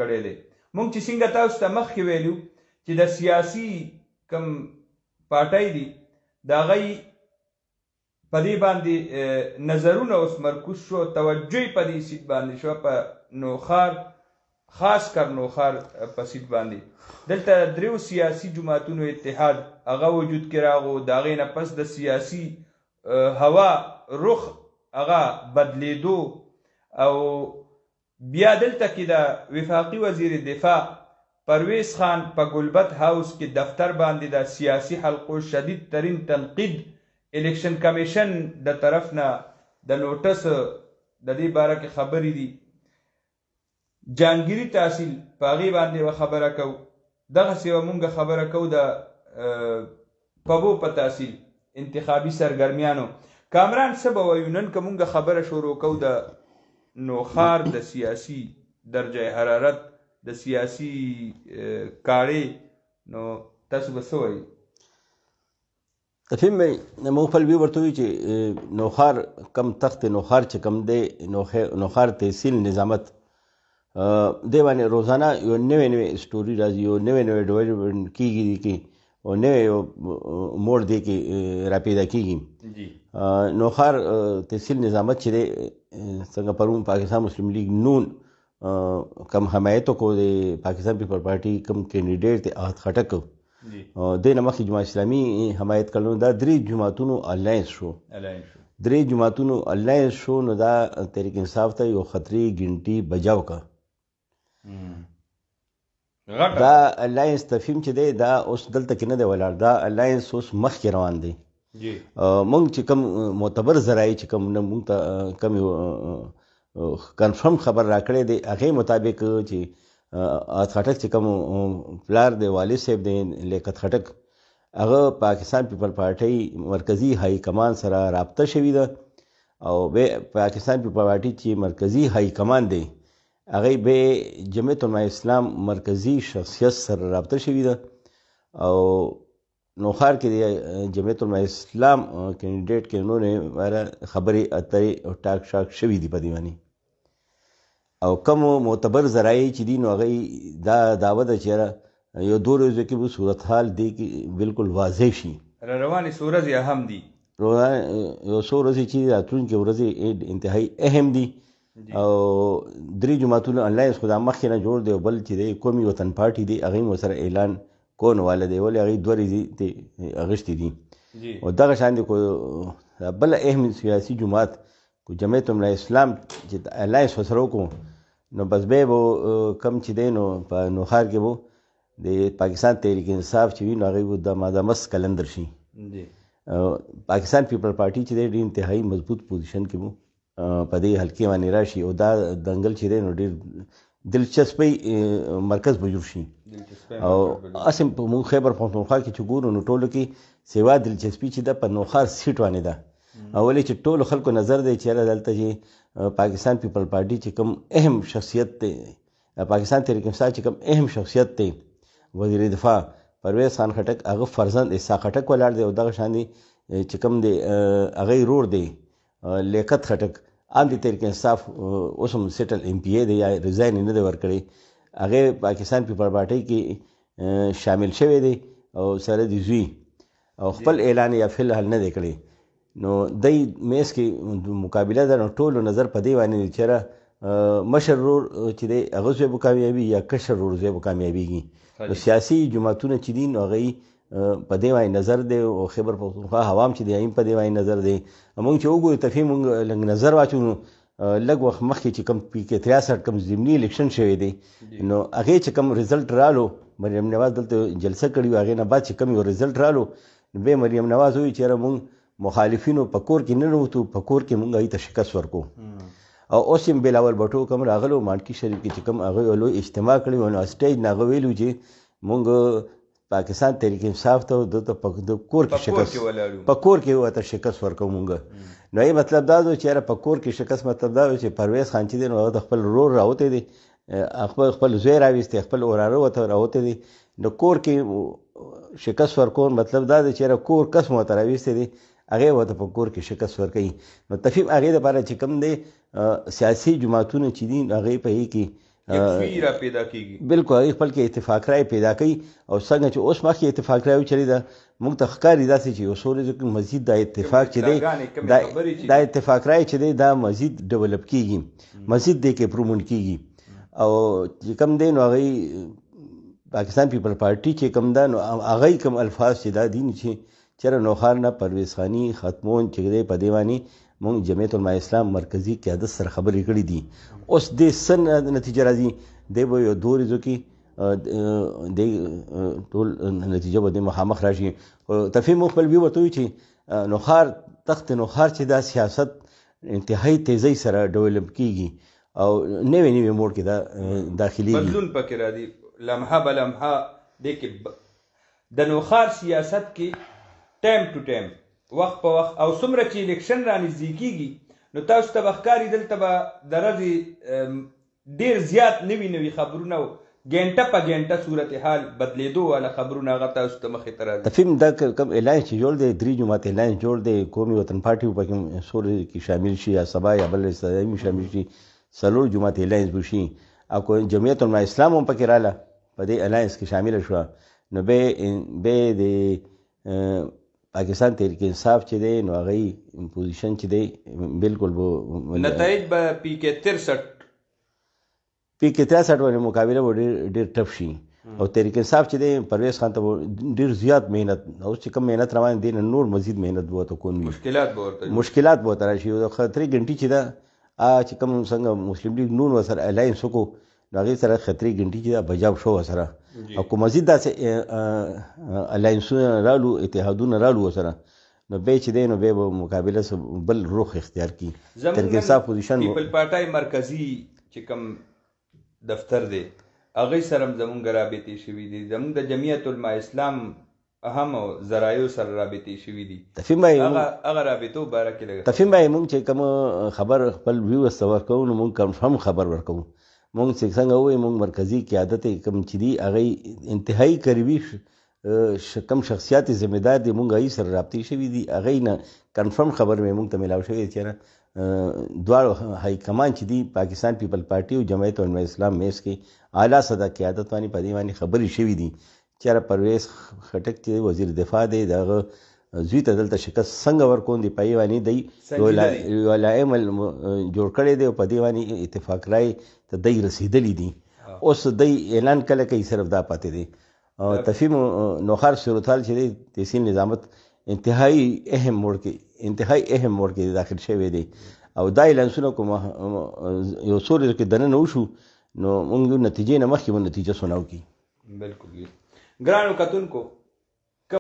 کړی دی. موږ چې څنګه تاسو ته مخکې ویلو چې د سیاسي کم پارټۍ دي د هغوی په دې باندې نظرونه اوس مرکوز شو، توجه په دې سیټ باندې شوه، په نوخار خاص کر نوخار په سیټ باندې. دلته دریو سیاسي جماعتونو اتحاد هغه وجود کې راغو. د هغې نه پس د سیاسي هوا رخ هغه بدلیدو او بیا دلته کې د وفاقي وزیر دفاع پرویز خان په ګلبت هاوس کې دفتر باندې د سیاسي حلقو شدید ترین تنقید الیکشن کمیشن د طرف نه د نوټس د دې باره کې خبرې دي. جانګیري تحصیل په هغې باندې به خبره کوو. دغسې به مونږ خبره کوو د پبو په تحصیل انتخابي سرګرمیانو. کامران څه به وایو نن که مونږ خبره شروع کوو د نوخار د سیاسي درجه حرارت د سیاسي کاړې، نو تاسو به څه وایي؟ تفهیم بھائی مونږ خپل وی ورته وایو چې نوخار کم تخت نوخار چې کم دی نوخار تحصیل نظامت دې باندې روزانه یو نوې نوې سټوري راځي، یو نوې نوې ډیولپمنټ کېږي دې کې او نوې یو موړ دې کې راپیدا کېږي. نوخار تحصیل نظامت چې دی څنګه پرون پاکستان مسلم لیگ نون کم حمایتو کو د پاکستان پیپل پارټي کم کینډیډیټ دی احد خټک دې نه مخکې جماعت اسلامي حمایت کړلو. دا درې جماعتونو الائنس شو، درې جماعتونو الائنس شو، نو دا تحریک انصاف ته یو خطرې ګنټي بجاو کا. دا الائنس تفهیم چې دی دا اوس دلته کې نه دی ولاړ، دا الائنس اوس مخکې روان دی. مونږ چې کوم معتبر ذرایع چې کوم مونږ ته کوم کنفرم خبر راکړی دی هغې مطابق چې خټک چې کوم پلار دی والد صاحب دی لیاقت خټک هغه پاکستان پیپل پارټۍ مرکزي هائی کمان سره رابطه شوې ده او به پاکستان پیپل پارټۍ چې مرکزي هائی کمان دی هغې به جمعیت علماء اسلام مرکزي شخصیت سره رابطه شوې ده او نوخار کې د جمعیت علماء اسلام کینډیډیټ کې انہوں خبرې اترې او ټاک شاک شوي دي په دې باندې. او کوم معتبر ذرایع چې دي نو هغې دا دعوه ده چې یو دو ورځو کې به صورتحال دی کې بالکل واضح شي. روانې څو ورځې اهم دي، یو څو ورځې چې راتلونکې ورځې انتهایي اهم دي او درې جماعتونو انلاینس خو دا مخکې نه جوړ دی او بل چې دی قومي وطن پارټي دی هغې مو سره اعلان کون والا دی ولې هغې دوه ورځې اغوښتې دي او دغه شان دی بله اهم سیاسي جماعت کو جمعیت علماء اسلام چې الائنس ورسره وکړو نو بس بیا به کم چې دی نو په نوخار کې به د پاکستان تحریک انصاف چې وي نو هغې به د مادامس کلندر شي. پاکستان پیپل پارټي چې دی ډېر انتهایي مضبوط پوزیشن کې به په دې حلقې باندې راشي او دا دنګل چې دی نو ډېر دلچسپۍ مرکز به جوړ شي. او اسې مونږ خیبر پښتونخوا کې چې ګورو نو ټولو کې سوا دلچسپي چې ده په نوخار سیټ باندې ده ولې چې ټولو خلکو نظر دی چې دلته چې پاکستان پیپل پارټي چې کوم اهم شخصیت دی پاکستان تحریک انصاف چې کوم اهم شخصیت دی وزیر دفاع پرویز خان خټک هغه فرزند اسحاق خټک ولاړ دی او دغه شان دی چې کوم دی هغې رور دی لیاقت خټک عام د تحریک انصاف اوس هم سیټل ایم پی اے دی یا ریزاین یې نه دی ورکړی هغې پاکستان پیپل پارټۍ کې شامل شوی دی او سره د زوی او خپل اعلان یا فی الحال نه دی کړی نو دی میس کې مقابله ده نو ټولو نظر په دې باندې دی چېرې مشر رور چې دی هغه زوی به کامیابي یا کشر رور زوی به کامیابېږي. نو سیاسي جماعتونه چې دي نو هغوی په دې باندې نظر دی او خیبر پښتونخوا عوام چې دی هم په دې باندې نظر دی. مونږ چې وګورو تفهیم مونږ لږ نظر واچو نو لږ وخت مخکې چې کوم پی کې 63 کوم ضمني الیکشن شوی دی نو هغې چې کوم رزلټ رالو مریم نواز دلته جلسه کړې وه هغې نه بعد چې کوم یو رزلټ رالو نو بیا مریم نواز وویل چې یاره مونږ مخالفینو په کور کې نه ننوتو په کور کې مونږ هغوی ته شکست ورکو او اوس هم بلاول بټو کوم راغلو مانکي شریف کې چې کوم هغوی لوی اجتماع کړی و نو سټیج نه هغه ویلو چې مونږ پاکستان تحریک انصاف ته د کور کې شکست په کور کې ورته شکست ورکوو مونږ. نو یې مطلب دا دی چې یاره په کور کې شکست مطلب دا دی چې پرویز خان چې دی نو هغه د خپل رور راوتی دی خپل زوی راویستی خپل وراره ورته راوتی دی نو کور کې شکست ورکول مطلب دا دی چې یاره کور کس مو ورته راویستی دی هغې ورته په کور کې شکست ورکوي. نو تفهیم هغې دپاره چې کوم دی سیاسي جماعتونه چې دي هغې په هغې کې یکسوی را پیدا کیږي. بالکل هغې خپل کې اتفاق رای پیدا کوي او څنګه چې اوس مخکې اتفاق رای چلی ده موږ ته ښکاري داسې چې یو څو ورځو کې مزید دا اتفاق چې دی دا اتفاق رای چې دی دا مزید ډیولپ کیږي مزید دی کې امپرومنټ کیږي او چې کوم دی نو هغې پاکستان پیپل پارټي چې کوم ده نو هغې کوم الفاظ چې دا دي چې چېرې نوښار نه پرویز خاني ختمون چې دی په دې باندې مونږ جمعیت علماء اسلام مرکزي قیادت سره خبرې کړې دي. اوس دې څه نتیجه راځي دی به یو 2 ورځو کې د ټول نتیجه به د مخامخ راشي. تفهیم خپل وی ورته وي چې نوښار تخت نوښار چې دا سیاست انتهایی تیزی سره ډیولپ کیږي او نوې نوې موډ کې دا داخليږي بدلون پکې راځي لمحه بلمحه دې کې د نوښار سیاست کې ټایم ټو ټایم وخت په وخت او څومره چې الیکشن رانږدې کیږي نو تاسو ته به ښکاري دلته به د ورځې ډېر زیات نوي نوي خبرونه ګنټه په ګنټه صورتحال بدلېدو والا خبرونه هغه تاسو ته مخې ته راځي. تفهیم دا کوم اعلان چې جوړ دی 3 جماعت اعلان جوړ دی قومي وطن پارټي په کوم سوري کې شامل شي یا سبا یا بل استادای شامل شي 3 جماعت اعلان بشي او کو جمعیت علماء اسلام هم پکې رااله په دې الاینس کې شامل شو نو به د پاکستان تحریک انصاف چې دی نو هغه پوزیشن چې دی بالکل نتایج به پی کې 63 باندې مقابله به ډېر ټف شي او تحریک انصاف چې دی پرویز خان ته ډېر زیات مهنت او چې کم مهنت روان دي نور مزید مهنت به ورته کوي مشکلات به ورته راشي او خطرې ګنټي چې دا چې کوم څنګه مسلم لیگ نون ورسره الاینس وکړو نو هغې سره خطرې ګنټي چې دا بجاو شو ورسره او که مزید داسې الاینسونه رالو اتحادونه رالو ورسره نو بیا چې دی نو بیا به مقابله بل رخ اختیار کړي. تحریک انصاف پوزیشن پیپل پارټۍ مرکزي چې کوم دفتر دی هغې سره هم زمونږ رابطې شوي دي زمونږ د جمعیت علماء اسلام اهم ذرایعو سره رابطې شوي دي. هغه رابطو باره کې لږ تفهیم بھائی مونږ چې کوم خبر خپل ویورز ته ورکوو نو مونږ کنفرم خبر ورکوو مونږ چې څنګه ووایو مونږ مرکزي قیادت کوم چې دي هغې انتهایی قریبي کم شخصیات ذمہ دار دي مونږ هغې سره رابطې شوي دي هغې نه کنفرم خبر مې مونږ ته میلاو شوی دی چې دواړو های کمان چې دي پاکستان پیپل پارټي او جمعیت علماء اسلام میس کې اعلی صدا قیادت باندې په دې باندې خبرې شوي دي چېرې پرویز خټک چې وزیر دفاع دی د هغه زوی ته دلته شکست څنګه ورکوون دی په دې باندې دی یو لایمل جوړ کړی دی او په دې باندې اتفاق رای ته دی رسېدلی دي. اوس دی اعلان کله کوي صرف دا پاتې دی. تفهیم نوښار صورتحال چې دی تحصیل نظامت انتهایی اهم موډ کې داخل شوی دی او دا اعلانسونه کوم یو څو ورځو کې دننه وشو نو موږ نتیجې نه مخکې به نتیجه سناو کړي. بالکل ګرانو کتونکو